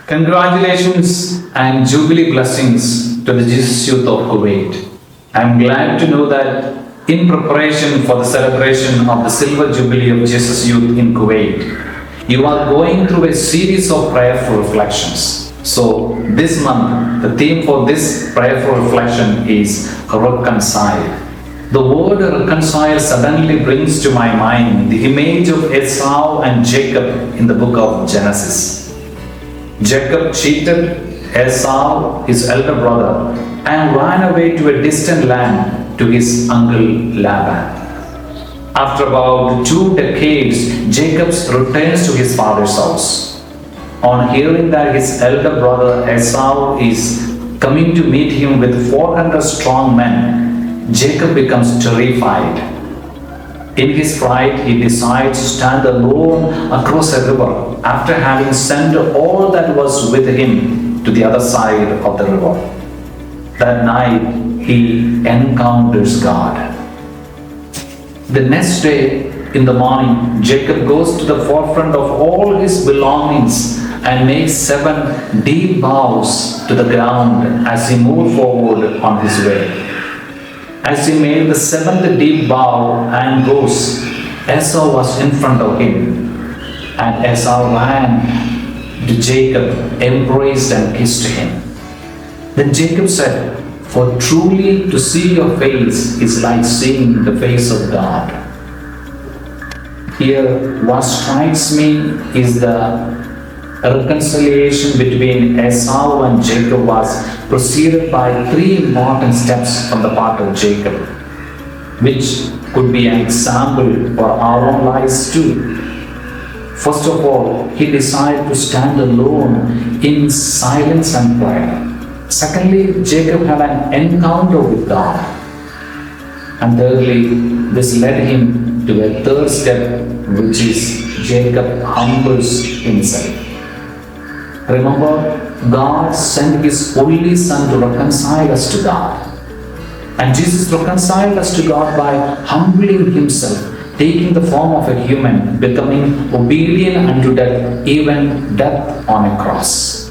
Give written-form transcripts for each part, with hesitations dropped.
Congratulations and Jubilee blessings to the Jesus Youth of Kuwait. I am glad to know that in preparation for the celebration of the Silver Jubilee of Jesus Youth in Kuwait, you are going through a series of prayerful reflections. So this month, the theme for this prayerful reflection is reconcile. The word reconcile suddenly brings to my mind the image of Esau and Jacob in the book of Genesis. Jacob cheated Esau, his elder brother, and ran away to a distant land to his uncle Laban. After about 2 decades, Jacob returns to his father's house. On hearing that his elder brother Esau is coming to meet him with 400 strong men, Jacob becomes terrified. In his fright, he decides to stand alone across a river after having sent all that was with him to the other side of the river. That night, he encounters God. The next day, in the morning, Jacob goes to the forefront of all his belongings and makes 7 deep bows to the ground as he moved forward on his way. As he made the 7th deep bow and rose, Esau was in front of him. And Esau ran to Jacob, embraced and kissed him. Then Jacob said, "For truly to see your face is like seeing the face of God." Here, what strikes me is the reconciliation between Esau and Jacob was preceded by 3 important steps on the part of Jacob, which could be an example for our own lives too. First of all, he decided to stand alone in silence and prayer. Secondly, Jacob had an encounter with God. And thirdly, this led him to a 3rd step, which is Jacob humbles himself. Remember, God sent His only Son to reconcile us to God. And Jesus reconciled us to God by humbling Himself, taking the form of a human, becoming obedient unto death, even death on a cross.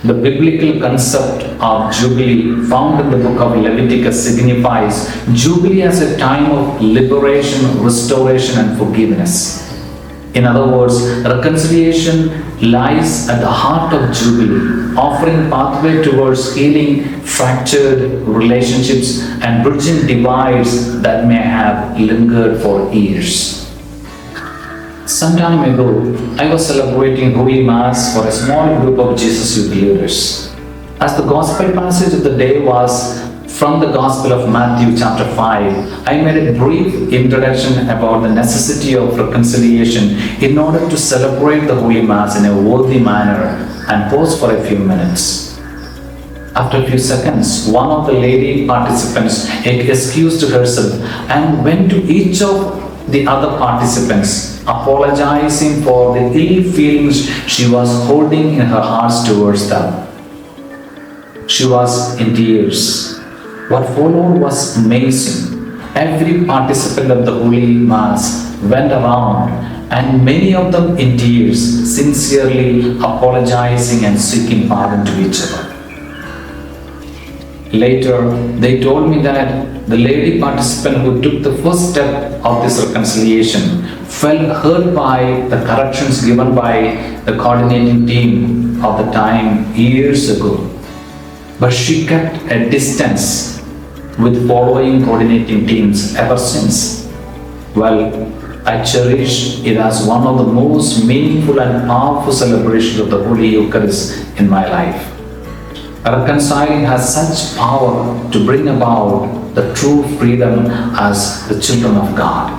The biblical concept of Jubilee found in the book of Leviticus signifies Jubilee as a time of liberation, restoration and forgiveness. In other words, reconciliation lies at the heart of Jubilee, offering pathway towards healing fractured relationships and bridging divides that may have lingered for years. Some time ago, I was celebrating Holy Mass for a small group of Jesus Youth leaders. As the Gospel passage of the day was from the Gospel of Matthew chapter 5, I made a brief introduction about the necessity of reconciliation in order to celebrate the Holy Mass in a worthy manner and pause for a few minutes. After a few seconds, one of the lady participants excused herself and went to each of the other participants, apologizing for the ill feelings she was holding in her heart towards them. She was in tears. What followed was amazing. Every participant of the Holy Mass went around and many of them in tears, sincerely apologizing and seeking pardon to each other. Later, they told me that the lady participant who took the first step of this reconciliation felt hurt by the corrections given by the coordinating team of the time years ago. But she kept a distance with following coordinating teams ever since. Well, I cherish it as one of the most meaningful and powerful celebrations of the Holy Eucharist in my life. Reconciling has such power to bring about the true freedom as the children of God.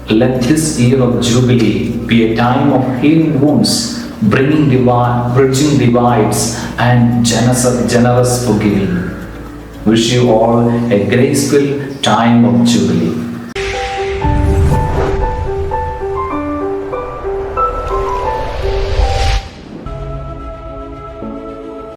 Let this year of Jubilee be a time of healing wounds, bridging divides, and generous forgiving. Wish you all a graceful time of Jubilee.